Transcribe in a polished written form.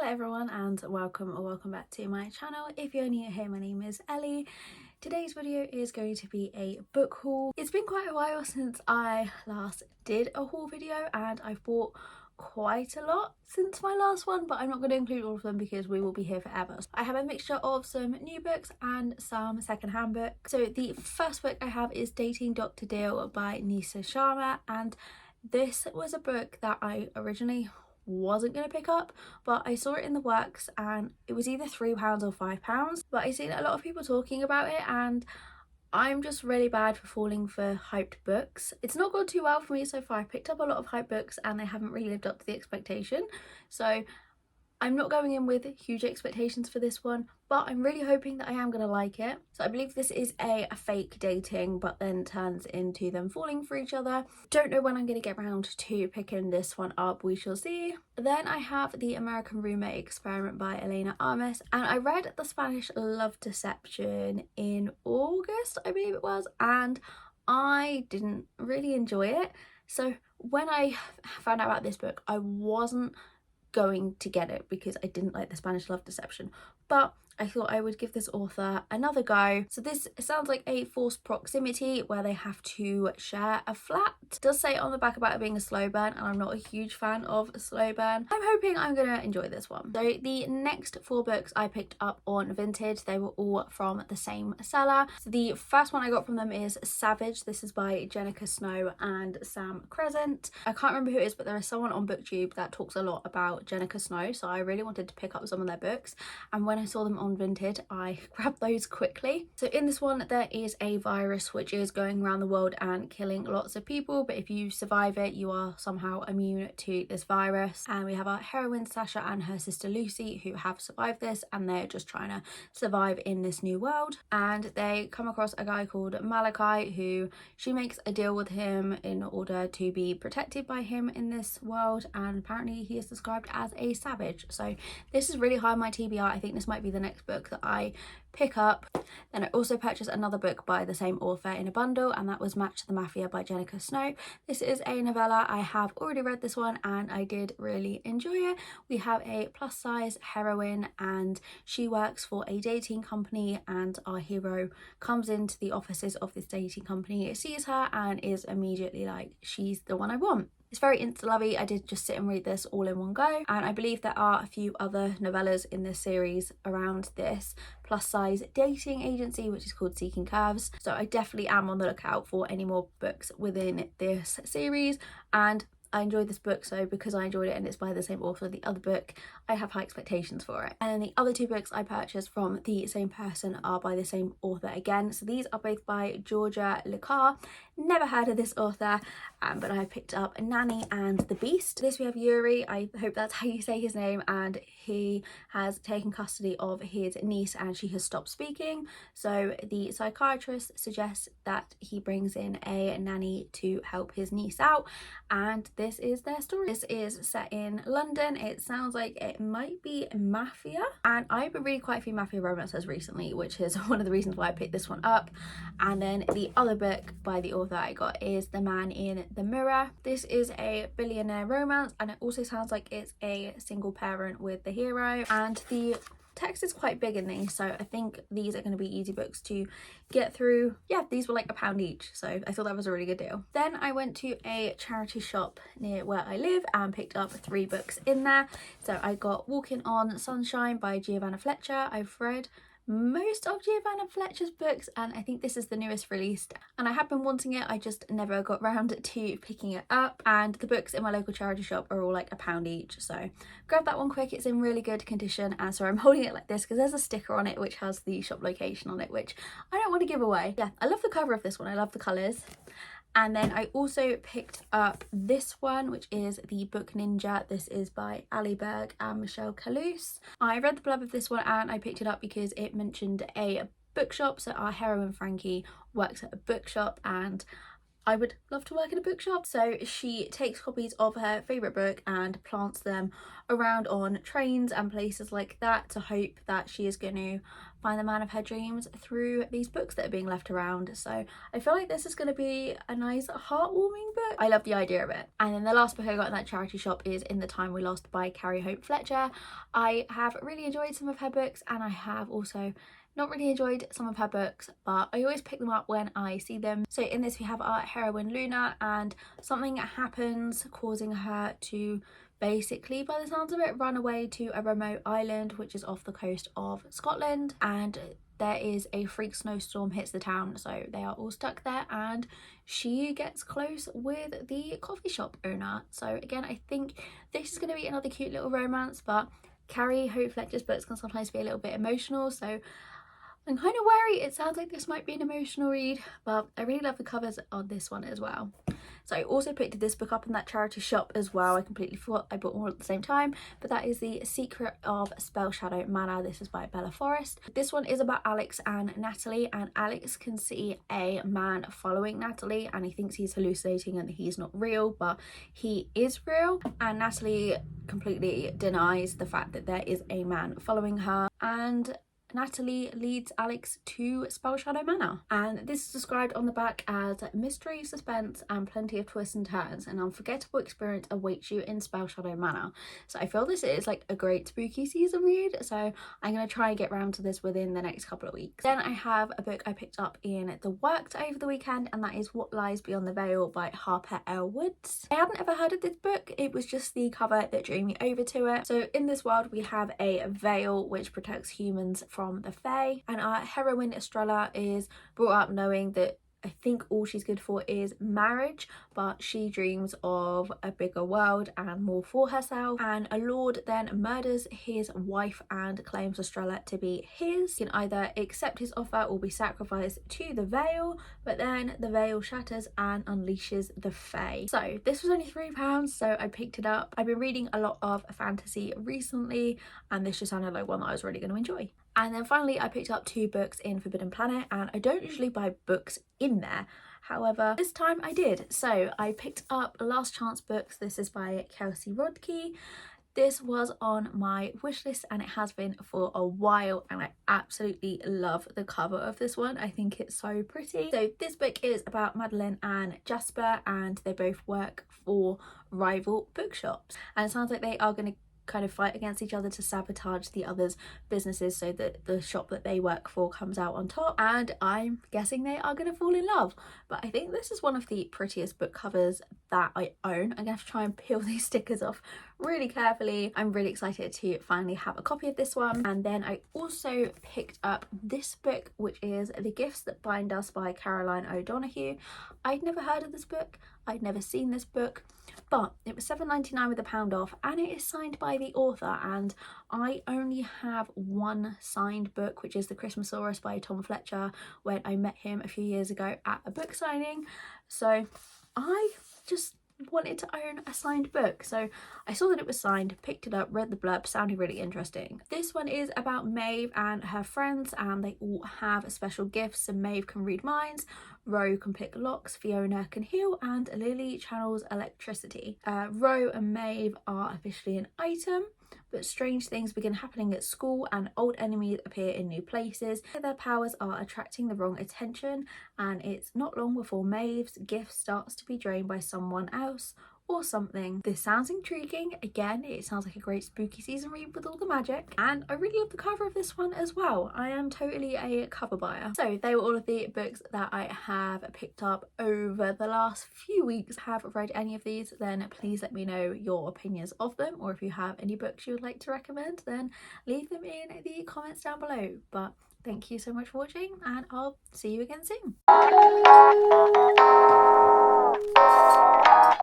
Hi everyone and welcome back to my channel. If you're new here, my name is Ellie. Today's video is going to be a book haul. It's been quite a while since I last did a haul video and I've bought quite a lot since my last one, but I'm not going to include all of them because we will be here forever. I have a mixture of some new books and some secondhand books. So the first book I have is Dating Dr. Deal by Nisa Sharma, and this was a book that I originally wasn't going to pick up, but I saw it in the works and it was either £3 or £5, but I seen a lot of people talking about it and I'm just really bad for falling for hyped books. It's not gone too well for me so far. I picked up a lot of hyped books and they haven't really lived up to the expectation, so I'm not going in with huge expectations for this one, but I'm really hoping that I am going to like it. So I believe this is a fake dating, but then turns into them falling for each other. Don't know when I'm going to get around to picking this one up, we shall see. Then I have The American Roommate Experiment by Elena Armas, and I read The Spanish Love Deception in August, I believe it was, and I didn't really enjoy it. So when I found out about this book, I wasn't going to get it because I didn't like The Spanish Love Deception, but I thought I would give this author another go. So this sounds like a forced proximity where they have to share a flat. It does say on the back about it being a slow burn, and I'm not a huge fan of a slow burn. I'm hoping I'm gonna enjoy this one. So the next 4 books I picked up on Vinted. They were all from the same seller. So the first one I got from them is Savage. This is by Jenica Snow and Sam Crescent. I can't remember who it is, but there is someone on BookTube that talks a lot about Jenica Snow, so I really wanted to pick up some of their books, and when I saw them on Vinted I grabbed those quickly. So in this one there is a virus which is going around the world and killing lots of people, but if you survive it you are somehow immune to this virus, and we have our heroine Sasha and her sister Lucy who have survived this, and they're just trying to survive in this new world. And they come across a guy called Malachi who she makes a deal with him in order to be protected by him in this world, and apparently he is described as a savage. So this is really high on my TBR. I think this might be the next book that I pick up. Then I also purchased another book by the same author in a bundle, and that was Match the Mafia by Jenica Snow. This is a novella. I have already read this one and I did really enjoy it. We have a plus size heroine and she works for a dating company, and our hero comes into the offices of this dating company, sees her and is immediately like, she's the one I want. It's very insta-lovey. I did just sit and read this all in one go, and I believe there are a few other novellas in this series around this plus size dating agency which is called Seeking Curves, so I definitely am on the lookout for any more books within this series, and I enjoyed this book, so because I enjoyed it and it's by the same author, the other book, I have high expectations for it. And then the other 2 books I purchased from the same person are by the same author again. So these are both by Georgia Lecar. Never heard of this author, but I picked up Nanny and the Beast. This we have Yuri, I hope that's how you say his name, and he has taken custody of his niece and she has stopped speaking. So the psychiatrist suggests that he brings in a nanny to help his niece out, and this is their story. This is set in London. It sounds like it might be mafia, and I've been reading quite a few mafia romances recently, which is one of the reasons why I picked this one up. And then the other book by the author I got is The Man in the Mirror. This is a billionaire romance, and it also sounds like it's a single parent with the hero, and the text is quite big in these, so I think these are going to be easy books to get through. Yeah, these were like £1 each, so I thought that was a really good deal. Then I went to a charity shop near where I live and picked up 3 books in there. So I got Walking on Sunshine by Giovanna Fletcher. I've read most of Giovanna Fletcher's books and I think this is the newest released, and I have been wanting it, I just never got round to picking it up. And the books in my local charity shop are all like £1 each, so grab that one quick. It's in really good condition, and so I'm holding it like this because there's a sticker on it which has the shop location on it, which I don't want to give away. Yeah, I love the cover of this one, I love the colours. And then I also picked up this one, which is The Book Ninja. This is by Ali Berg and Michelle Calouse. I read the blurb of this one and I picked it up because it mentioned a bookshop. So our heroine Frankie works at a bookshop, and I would love to work in a bookshop. So she takes copies of her favourite book and plants them around on trains and places like that to hope that she is going to find the man of her dreams through these books that are being left around. So I feel like this is going to be a nice heartwarming book. I love the idea of it. And then the last book I got in that charity shop is In the Time We Lost by Carrie Hope Fletcher. I have really enjoyed some of her books, and I have also not really enjoyed some of her books, but I always pick them up when I see them. So in this we have our heroine Luna, and something happens causing her to basically, by the sounds of it, run away to a remote island which is off the coast of Scotland, and there is a freak snowstorm hits the town, so they are all stuck there, and she gets close with the coffee shop owner. So again, I think this is going to be another cute little romance, but Carrie Hope Fletcher's books can sometimes be a little bit emotional, so I'm kind of wary. It sounds like this might be an emotional read, but I really love the covers on this one as well. So I also picked this book up in that charity shop as well. I completely forgot I bought them all at the same time, but that is The Secret of Spell Shadow Manor. This is by Bella Forrest. This one is about Alex and Natalie, and Alex can see a man following Natalie, and he thinks he's hallucinating and he's not real, but he is real. And Natalie completely denies the fact that there is a man following her, and Natalie leads Alex to Spell Shadow Manor, and this is described on the back as mystery, suspense and plenty of twists and turns. An unforgettable experience awaits you in Spell Shadow Manor. So I feel this is like a great spooky season read, so I'm going to try and get round to this within the next couple of weeks. Then I have a book I picked up in the works over the weekend, and that is What Lies Beyond the Veil by Harper L. Woods. I hadn't ever heard of this book, it was just the cover that drew me over to it. So in this world we have a veil which protects humans from the Fae, and our heroine Estrella is brought up knowing that I think all she's good for is marriage, but she dreams of a bigger world and more for herself. And a lord then murders his wife and claims Estrella to be his. He can either accept his offer or be sacrificed to the veil, but then the veil shatters and unleashes the Fae. So this was only £3, so I picked it up. I've been reading a lot of fantasy recently, and this just sounded like one that I was really going to enjoy. And then finally I picked up 2 books in Forbidden Planet, and I don't usually buy books in there, however this time I did. So I picked up Last Chance Books. This is by Kelsey Rodkey. This was on my wish list and it has been for a while, and I absolutely love the cover of this one. I think it's so pretty. So this book is about Madeline and Jasper, and they both work for rival bookshops, and it sounds like they are going to kind of fight against each other to sabotage the other's businesses so that the shop that they work for comes out on top, and I'm guessing they are going to fall in love. But I think this is one of the prettiest book covers that I own. I'm gonna have to try and peel these stickers off really carefully. I'm really excited to finally have a copy of this one. And then I also picked up this book, which is The Gifts That Bind Us by Caroline O'Donoghue. I'd never heard of this book, I'd never seen this book, but it was £7.99 with a £1 off, and it is signed by the author, and I only have one signed book, which is The Christmasaurus by Tom Fletcher, when I met him a few years ago at a book signing. So I just wanted to own a signed book, so I saw that it was signed, picked it up, read the blurb, sounded really interesting. This one is about Maeve and her friends, and they all have special gifts. So Maeve can read minds, Ro can pick locks, Fiona can heal, and Lily channels electricity. Ro and Maeve are officially an item, but strange things begin happening at school and old enemies appear in new places. Their powers are attracting the wrong attention, and it's not long before Maeve's gift starts to be drained by someone else or something. This sounds intriguing. Again, it sounds like a great spooky season read with all the magic, and I really love the cover of this one as well. I am totally a cover buyer. So they were all of the books that I have picked up over the last few weeks. Have read any of these, then please let me know your opinions of them, or if you have any books you would like to recommend, then leave them in the comments down below. But thank you so much for watching, and I'll see you again soon.